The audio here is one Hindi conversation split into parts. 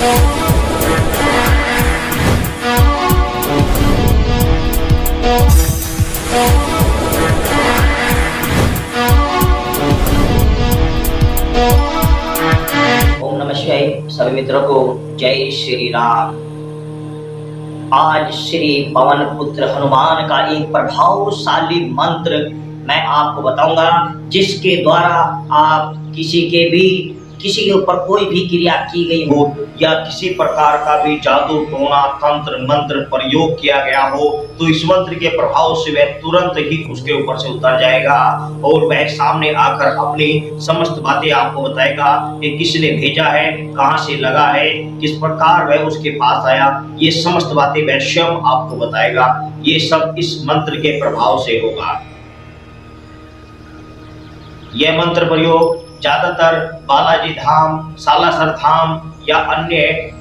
ओम नमः शिवाय। सभी मित्रों को जय श्री राम। आज श्री पवन पुत्र हनुमान का एक प्रभावशाली मंत्र मैं आपको बताऊंगा, जिसके द्वारा आप किसी के ऊपर कोई भी क्रिया की गई हो या किसी प्रकार का भी जादू टोना तंत्र मंत्र प्रयोग किया गया हो, तो इस मंत्र के प्रभाव से वह तुरंत ही उसके ऊपर से उतर जाएगा और वह सामने आकर अपनी समस्त बातें आपको बताएगा कि किसने भेजा है, कहां से लगा है, किस प्रकार वह उसके पास आया। ये समस्त बातें वह स्वयं आपको बताएगा। ये सब इस मंत्र के प्रभाव से होगा। यह मंत्र प्रयोग ज्यादातर बालाजी धाम, सालासर धाम या अन्य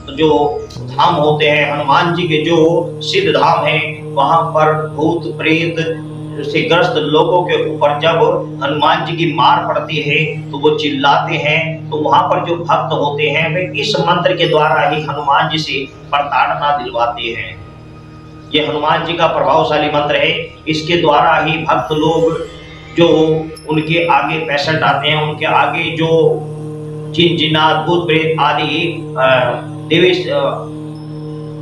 जो धाम होते हैं, हनुमान जी के जो सिद्ध धाम हैं, वहां पर भूत प्रेत से ग्रस्त लोगों के ऊपर जब हनुमान जी की मार पड़ती है तो वो चिल्लाते हैं, तो वहां पर जो भक्त होते हैं वे इस मंत्र के द्वारा ही हनुमान जी से प्रताड़ना दिलवाते हैं। ये हनुमान जी का प्रभावशाली मंत्र है। इसके द्वारा ही भक्त लोग जो उनके आगे पेशेंट आते हैं, उनके आगे जो जिन जिन्नात भूत प्रेत आदि देवी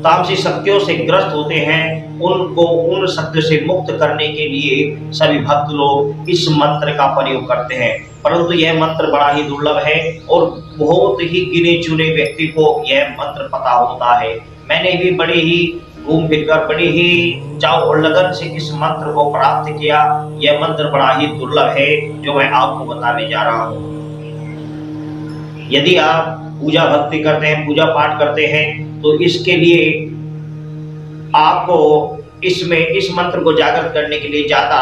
तामसिक शक्तियों से ग्रस्त होते हैं, उनको उन शक्तियों से मुक्त करने के लिए सभी भक्त लोग इस मंत्र का प्रयोग करते हैं। परंतु यह मंत्र बड़ा ही दुर्लभ है और बहुत ही गिने चुने व्यक्ति को यह मंत्र पता होता है। मैंने भी बड़े ही घूम फिरकर बड़ी ही चाव और लगन से इस मंत्र को प्राप्त किया। यह मंत्र बड़ा ही दुर्लभ है जो मैं आपको बताने जा रहा हूँ। यदि आप पूजा भक्ति करते हैं, पूजा पाठ करते हैं, तो इसके लिए आपको इस मंत्र को जागृत करने के लिए ज्यादा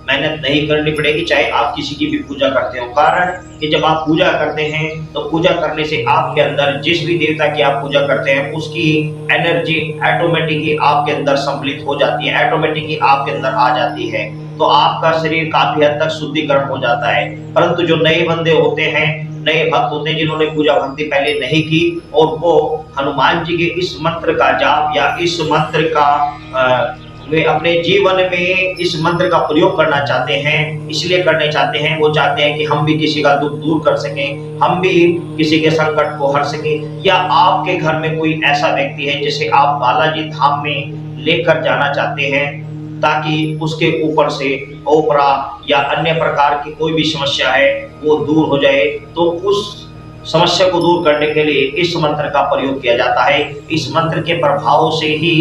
मेहनत नहीं करनी पड़ेगी, चाहे आप किसी की भी पूजा करते हो। कारण कि जब आप पूजा करते हैं तो पूजा करने से आपके अंदर जिस भी देवता की आप पूजा करते हैं उसकी एनर्जी ऑटोमेटिकली आपके अंदर सम्मिलित हो जाती है, ऑटोमेटिकली आपके अंदर आ जाती है, तो आपका शरीर काफी हद तक शुद्धिकरण हो जाता है। परंतु जो नए बंदे होते हैं, नए भक्त होते हैं, जिन्होंने पूजा भक्ति पहले नहीं की और वो हनुमान जी के इस मंत्र का जाप या इस मंत्र का वे अपने जीवन में इस मंत्र का प्रयोग करना चाहते हैं, इसलिए करने चाहते हैं, वो चाहते हैं कि हम भी किसी का दुख दूर कर सकें, हम भी किसी के संकट को हर सकें, या आपके घर में कोई ऐसा व्यक्ति है जिसे आप बालाजी धाम में लेकर जाना चाहते हैं ताकि उसके ऊपर से ओपरा या अन्य प्रकार की कोई भी समस्या है वो दूर हो जाए, तो उस समस्या को दूर करने के लिए इस मंत्र का प्रयोग किया जाता है। इस मंत्र के प्रभाव से ही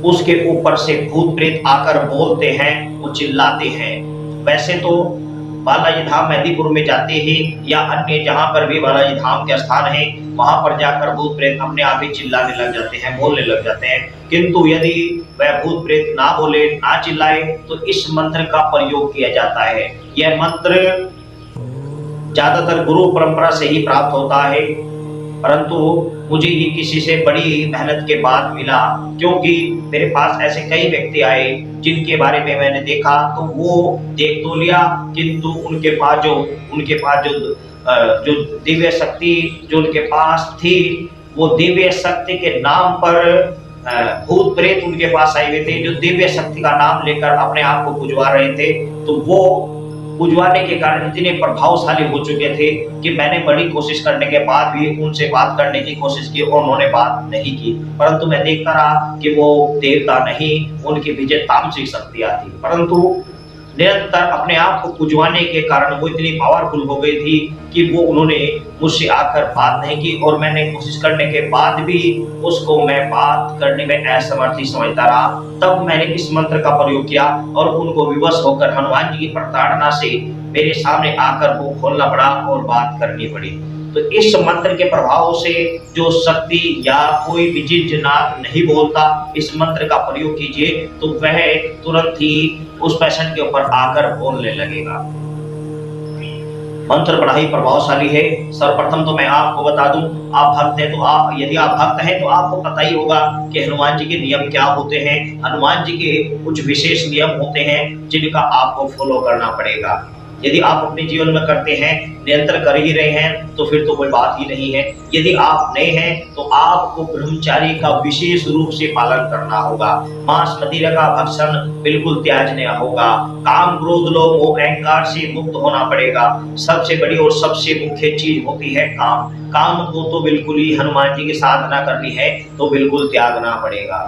उसके ऊपर से भूत प्रेत आकर बोलते हैं, वो चिल्लाते हैं। वैसे तो बालाजी धाम मेहंदीपुर में जाते ही या अन्य जहां पर भी बालाजी धाम के स्थान है, वहां पर जाकर भूत प्रेत अपने आप ही चिल्लाने लग जाते हैं, बोलने लग जाते हैं। किंतु यदि वह भूत प्रेत ना बोले, ना चिल्लाए, तो इस मंत्र का प्रयोग किया जाता है। यह मंत्र ज्यादातर गुरु परंपरा से ही प्राप्त होता है, परंतु मुझे ये किसी से बड़ी मेहनत के बाद मिला, क्योंकि मेरे पास ऐसे कई व्यक्ति आए जिनके बारे में मैंने देखा तो वो देख तो लिया, किंतु उनके पास जो दिव्य शक्ति जो उनके पास थी, वो दिव्य शक्ति के नाम पर भूत प्रेत उनके पास आए हुए थे, जो दिव्य शक्ति का नाम लेकर अपने आप को पुजवा रहे थे। तो वो पुजवाने के कारण इतने प्रभावशाली हो चुके थे कि मैंने बड़ी कोशिश करने के बाद भी उनसे बात करने की कोशिश की और उन्होंने बात नहीं की। परंतु मैं देखता रहा कि वो देवता नहीं, उनके पीछे तामसिक शक्तियां थी। परंतु निरंतर अपने आप को पुजवाने के कारण वो इतनी पावरफुल हो गई थी कि वो उन्होंने मुझसे आकर बात नहीं की, और मैंने कोशिश करने के बाद भी उसको मैं बात करने में असमर्थ ही समझता रहा। तब मैंने इस मंत्र का प्रयोग किया और उनको विवश होकर हनुमान जी की प्रताड़ना से मेरे सामने आकर वो खोलना पड़ा और बात करनी पड़ी। तो इस मंत्र के प्रभाव से जो शक्ति या कोई भी जिन जिन्नात नहीं बोलता, इस मंत्र का प्रयोग कीजिए तो वह तुरंत ही उस पेशेंट के ऊपर आकर बोलने लगेगा। मंत्र बड़ा ही प्रभावशाली है। सर्वप्रथम तो मैं आपको बता दूं, आप भक्त हैं तो यदि आप भक्त हैं तो आपको पता ही होगा कि हनुमान जी के नियम क्या होते हैं। हनुमान जी के कुछ विशेष नियम होते हैं जिनका आपको फॉलो करना पड़ेगा। यदि आप अपने जीवन में करते हैं, निरंतर कर ही रहे हैं, तो फिर तो कोई बात ही नहीं है। यदि आप नए हैं तो आपको ब्रह्मचारी का विशेष रूप से पालन करना होगा। मांस मदिरा का भक्षण बिल्कुल त्याजनीय होगा। काम क्रोध लोभ मोह अहंकार से मुक्त होना पड़ेगा। सबसे बड़ी और सबसे मुख्य चीज होती है काम। काम को तो बिल्कुल ही हनुमान जी की साधना करनी है तो बिल्कुल त्यागना पड़ेगा।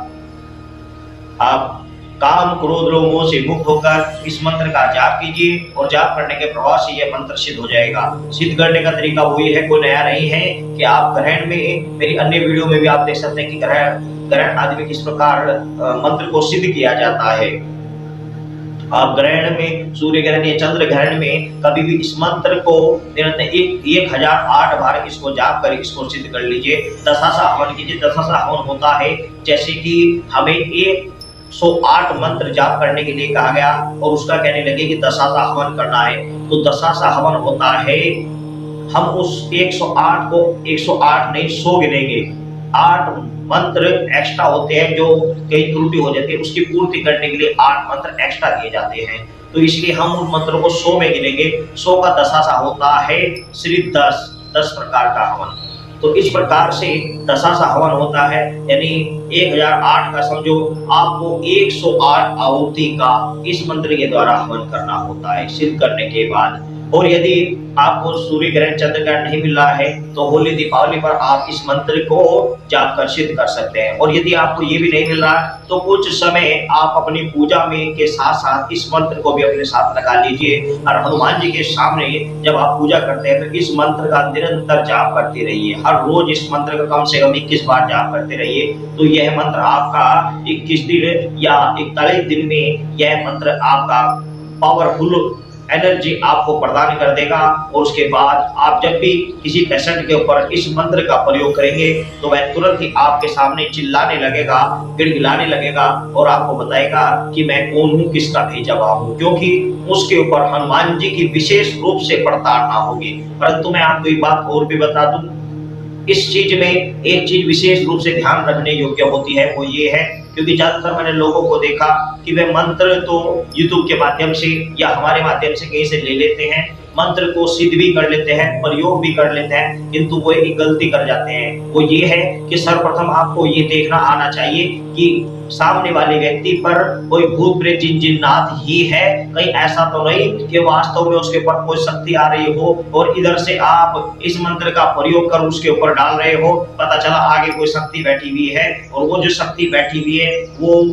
आप काम क्रोध लोभ मोह से मुक्त होकर इस मंत्र का जाप कीजिए और जाप करने के प्रभाव से यह मंत्र सिद्ध हो जाएगा। सिद्ध करने का तरीका वही है, कोई नया नहीं है कि आप ग्रहण में, मेरी अन्य वीडियो में भी आप देख सकते हैं कि ग्रहण आदि में किस प्रकार मंत्र को सिद्ध किया जाता है। आप ग्रहण में, सूर्य ग्रहण या चंद्र ग्रहण में कभी भी इस मंत्र को निरंतर 1008 बार इसको जाप कर इसको सिद्ध कर लीजिए। दशासा हवन कीजिए। दशासा हवन होता है जैसे कि हमें 108 मंत्र जाप करने के लिए कहा गया और उसका कहने लगे कि दशासा हवन करना है, तो दशासा हवन होता है हम उस 108 को 108 नहीं 100 गिनेंगे। 8 मंत्र एक्स्ट्रा होते हैं जो कई त्रुटि हो जाती है, उसकी पूर्ति करने के लिए 8 मंत्र एक्स्ट्रा दिए जाते हैं, तो इसलिए हम उन मंत्रों को 100 में गिनेंगे। 100 का दशासा होता है श्री 10 प्रकार का हवन। तो इस प्रकार से दशासा हवन होता है, यानी 1008 का समझो आपको 108 आहुति का इस मंत्र के द्वारा हवन करना होता है सिद्ध करने के बाद। और यदि आपको सूर्य ग्रहण चंद्र ग्रहण नहीं मिल रहा है तो होली दीपावली पर आप इस मंत्र को जाप कर सिद्ध कर सकते हैं। और यदि आपको ये भी नहीं मिल रहा तो कुछ समय आप अपनी पूजा में के साथ साथ इस मंत्र को भी अपने साथ लगा लीजिए और हनुमान जी के सामने जब आप पूजा करते हैं तो इस मंत्र का निरंतर जाप करते रहिए। हर रोज इस मंत्र का कम से कम 21 बार जाप करते रहिए, तो यह मंत्र आपका 21 दिन या 41 दिन में यह मंत्र आपका पावरफुल एनर्जी आपको प्रदान कर देगा। और उसके बाद आप जब भी किसी पेशेंट के ऊपर इस मंत्र का प्रयोग करेंगे तो वह तुरंत ही आपके सामने चिल्लाने लगेगा, गिड़गिड़ाने लगेगा और आपको बताएगा कि मैं कौन हूँ, किसका भेजा हुआ हूँ, क्योंकि उसके ऊपर हनुमान जी की विशेष रूप से प्रताड़ना होगी। परंतु मैं आपको एक बात और भी बता दूं, इस चीज में एक चीज विशेष रूप से ध्यान रखने योग्य होती है, वो ये है क्योंकि ज्यादातर मैंने लोगों को देखा कि वे मंत्र तो यूट्यूब के माध्यम से या हमारे माध्यम से कहीं से ले लेते हैं, मंत्र को सिद्ध भी कर लेते हैं, प्रयोग भी कर लेते हैं, किंतु वो एक गलती कर जाते हैं। वो ये है कि सर्वप्रथम आपको ये देखना आना चाहिए कि सामने वाले व्यक्ति पर कोई भूत प्रेत जिन जिन्नात ही है, कहीं ऐसा तो नहीं कि वास्तव में उसके ऊपर कोई शक्ति आ रही हो और इधर से आप इस मंत्र का प्रयोग कर उसके ऊपर डाल रहे हो, पता चला आगे कोई शक्ति बैठी हुई है और वो जो शक्ति बैठी हुई है वो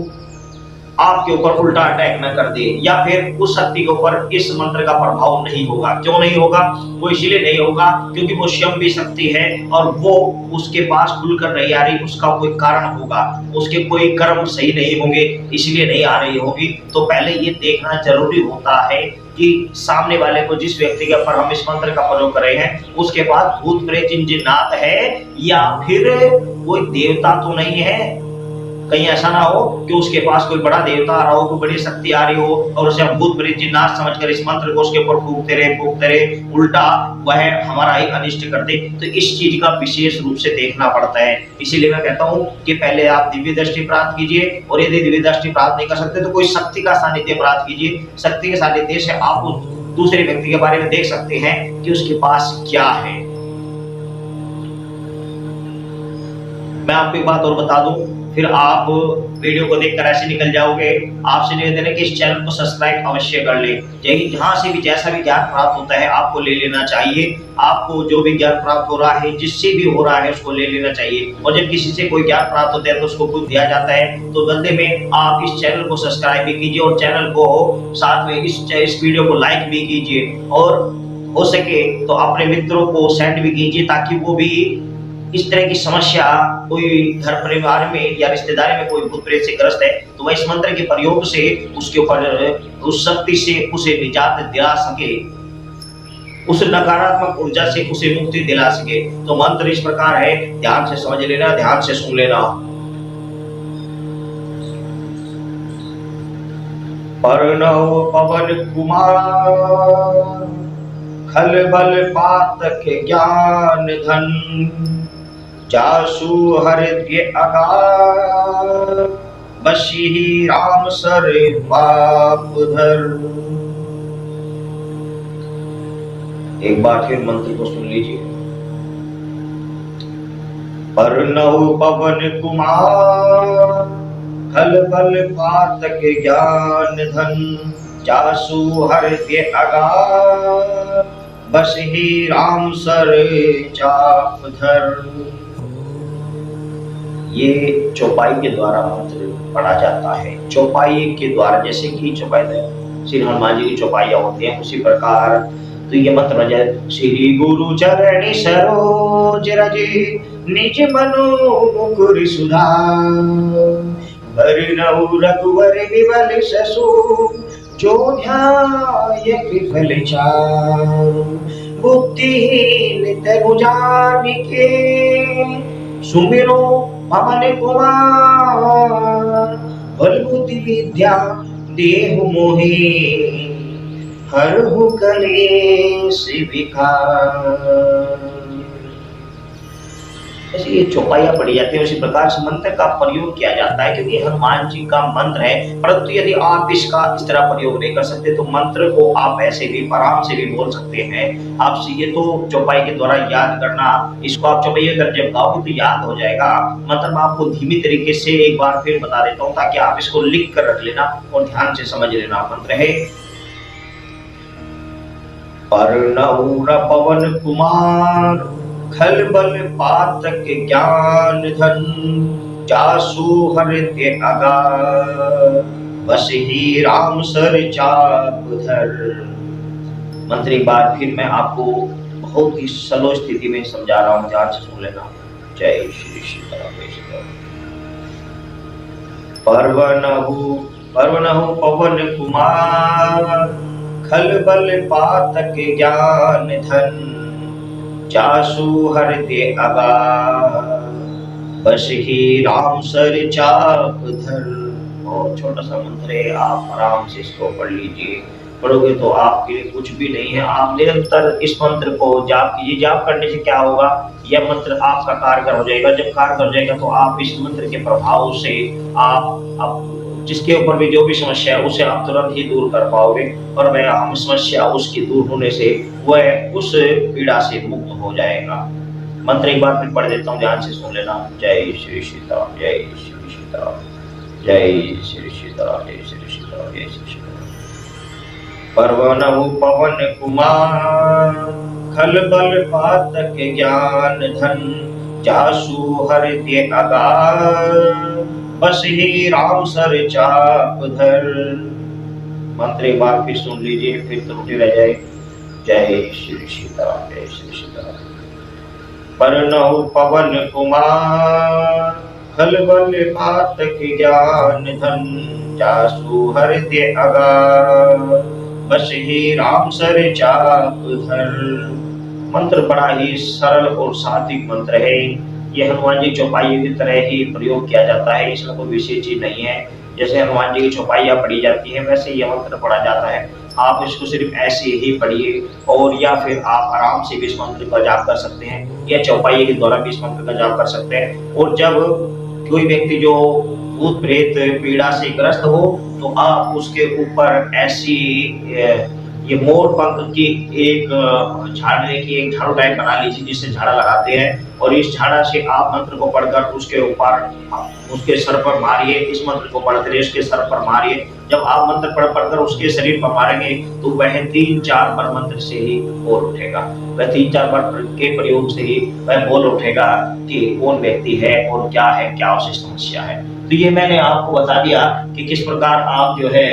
आपके ऊपर उल्टा अटैक न कर दे, या फिर उस शक्ति के ऊपर इस मंत्र का प्रभाव नहीं होगा। क्यों नहीं होगा? वो इसलिए नहीं होगा क्योंकि वो स्वयं भी शक्ति है और वो उसके पास खुलकर नहीं आ रही, उसका कोई कारण होगा, उसके कोई कर्म सही नहीं होंगे इसलिए नहीं आ रही होगी। तो पहले ये देखना जरूरी होता है कि सामने वाले को, जिस व्यक्ति के ऊपर हम इस मंत्र का प्रयोग कर रहे हैं, उसके पास भूत प्रेत जिन जिन्नात है या फिर कोई देवता तो नहीं है। कहीं ऐसा ना हो कि उसके पास कोई बड़ा देवता आ रहा हो, कोई बड़ी शक्ति आ रही हो और उसे हम भूत प्रेत जिन्नात समझकर इस मंत्र को उसके ऊपर फूकते रहे, उल्टा वह हमारा ही अनिष्ट कर दे। तो इस चीज का विशेष रूप से देखना पड़ता है। इसीलिए मैं कहता हूँ कि पहले आप दिव्य दृष्टि प्राप्त कीजिए और यदि दिव्य दृष्टि प्राप्त नहीं कर सकते तो कोई शक्ति का सानिध्य प्राप्त कीजिए। शक्ति के सानिध्य से आप उस दूसरे व्यक्ति के बारे में देख सकते हैं कि उसके पास क्या है। मैं आपको एक बात और बता दूं, फिर आप वीडियो को देखकर ऐसे निकल जाओगे। आपसे निवेदन है कि इस चैनल को सब्सक्राइब अवश्य कर ले। यही जहां से भी जैसा भी ज्ञान प्राप्त होता है आपको ले लेना चाहिए। आपको जो भी ज्ञान प्राप्त हो रहा है, जिससे भी हो रहा है, उसको ले लेना चाहिए। और जब किसी से कोई ज्ञान प्राप्त होता है तो उसको खुद दिया जाता है। तो बदले में आप इस चैनल को सब्सक्राइब भी कीजिए और चैनल को साथ में इस वीडियो को लाइक भी कीजिए और हो सके तो अपने मित्रों को सेंड भी कीजिए ताकि वो भी इस तरह की समस्या, कोई घर परिवार में या रिश्तेदारी में कोई भूत प्रेत से ग्रस्त है तो वह इस मंत्र के प्रयोग से उसके ऊपर उस शक्ति से उसे निजात दिला सके, उस नकारात्मक ऊर्जा से उसे मुक्ति दिला सके। तो मंत्र इस प्रकार है, ध्यान से समझ लेना, ध्यान से सुन लेना। अर्णव पवन कुमार खल बल पातक ज्ञान धन, जासु हृदय अगार बसी राम सर बाप धर। एक बार फिर मंत्र को सुन लीजिए। परनहु पवन कुमार, खल बल पातक ज्ञान धन, जासु हृदय अगार, बस ही राम सर चाप धर। ये चौपाई के द्वारा मंत्र पढ़ा जाता है। चौपाई के द्वारा, जैसे कि चौपाई श्री हनुमान जी की चौपाइयां होती हैं, उसी प्रकार तो ये मंत्र बन जाए। श्री गुरु चरण सरोज रज, निज मनु मुकुर सुधार, बरनउँ रघुवर विमल जसु, जो ध्याय कृपल चारु। बुद्धिहीन तनु जानिके, सुमिरो पवन कुमार, बल बुद्धि विद्या देहु मोहि, हरहु कलेश विकार। ऐसे ये चौपाइयां पढ़ी जाती है, उसी प्रकार से मंत्र का प्रयोग किया जाता है, क्योंकि हनुमान जी का मंत्र है। परंतु यदि आप इसका इस तरह प्रयोग नहीं कर सकते तो मंत्र को आप ऐसे भी आराम से भी बोल सकते हैं। आपसे ये तो चौपाई के द्वारा याद करना, इसको आप चौपाई अगर जब गाओगे तो याद हो जाएगा। मतलब आपको धीमी तरीके से एक बार फिर बता देता हूँ, ताकि आप इसको लिख कर रख लेना और ध्यान से समझ लेना। मंत्र है परनहु पवन कुमार, खल बल पातक ज्ञान धन, जासु हृदय अगार, बस ही राम सर चाप धर। मंत्र एक बार फिर मैं आपको बहुत ही स्लो स्थिति में समझा रहा हूँ, ध्यान से सुन लेना। जय श्री सीताराम। परनहु पवन कुमार, खल बल पातक ज्ञान धन, जासु हृदय अगार, बस ही राम सर चाप धर। बहुत छोटा सा मंत्र है, आप आराम से इसको पढ़ लीजिए। पढ़ोगे तो आपके लिए कुछ भी नहीं है। आप निरंतर इस मंत्र को जाप कीजिए। जाप करने से क्या होगा, यह मंत्र आपका कारगर हो जाएगा। जब कारगर हो जाएगा तो आप इस मंत्र के प्रभाव से आप जिसके ऊपर भी जो भी समस्या है उसे आप तुरंत ही दूर कर पाओगे, और वह हम समस्या उसकी दूर होने से वह उस पीड़ा से मुक्त हो जाएगा। मंत्र एक बार फिर पढ़ देता हूँ, ध्यान से सुन लेना। जय श्री सीताराम, जय श्री सीताराम, जय श्री सीताराम, जय श्री सीताराम, जय श्री सीताराम। परनहु पवन कुमार, खल बल पातक ज्ञान धन, जासु हृदय अगार, बस ही राम सर चाप धर। मंत्र एक बार फिर सुन लीजिए, फिर त्रुटि रह जाए। जय श्री सीताराम, जय श्री सीताराम। परनहु पवन कुमार, खल बल पातक ज्ञान धन, जासु हृदय अगार, बस ही राम सर चाप धर। मंत्र बड़ा ही सरल और सात्विक मंत्र है। ये हनुमान जी चौपाई की तरह ही प्रयोग किया जाता है, इसमें कोई विशेष चीज नहीं है। जैसे हनुमान जी की चौपाइयां पढ़ी जाती है वैसे यह मंत्र पढ़ा जाता है। आप इसको सिर्फ ऐसे ही पढ़िए, और या फिर आप आराम से भी इस मंत्र का जाप कर सकते हैं, या चौपाई के द्वारा भी इस मंत्र का जाप कर सकते हैं। और जब कोई व्यक्ति जो भूत प्रेत पीड़ा से ग्रस्त हो तो आप उसके ऊपर ऐसी ये मोर पंख की एक झाड़ने की एक झाड़ू टाइप बना लीजिए, जिससे झाड़ा लगाते हैं, और इस झाड़ा से आप मंत्र को पढ़कर उसके ऊपर उसके सर पर मारिए। इस मंत्र को पढ़ते रहिए, उसके सर पर मारिए। जब आप मंत्र पढ़कर उसके शरीर पर मारेंगे तो वह 3-4 बार मंत्र से ही बोल उठेगा। वह 3-4 बार के प्रयोग से ही वह बोल उठेगा कि कौन व्यक्ति है और क्या है, क्या उसे समस्या है। तो ये मैंने आपको बता दिया कि किस प्रकार आप जो है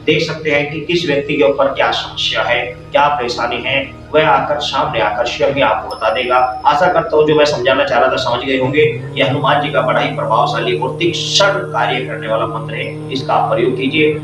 देख सकते हैं कि किस व्यक्ति के ऊपर क्या समस्या है, क्या परेशानी है। वह आकर सामने आकर स्वयं ही आपको बता देगा। आशा करता हूँ जो मैं समझाना चाह रहा था समझ गए होंगे। यह हनुमान जी का बड़ा ही प्रभावशाली और तीक्ष्ण कार्य करने वाला मंत्र है, इसका आप प्रयोग कीजिए।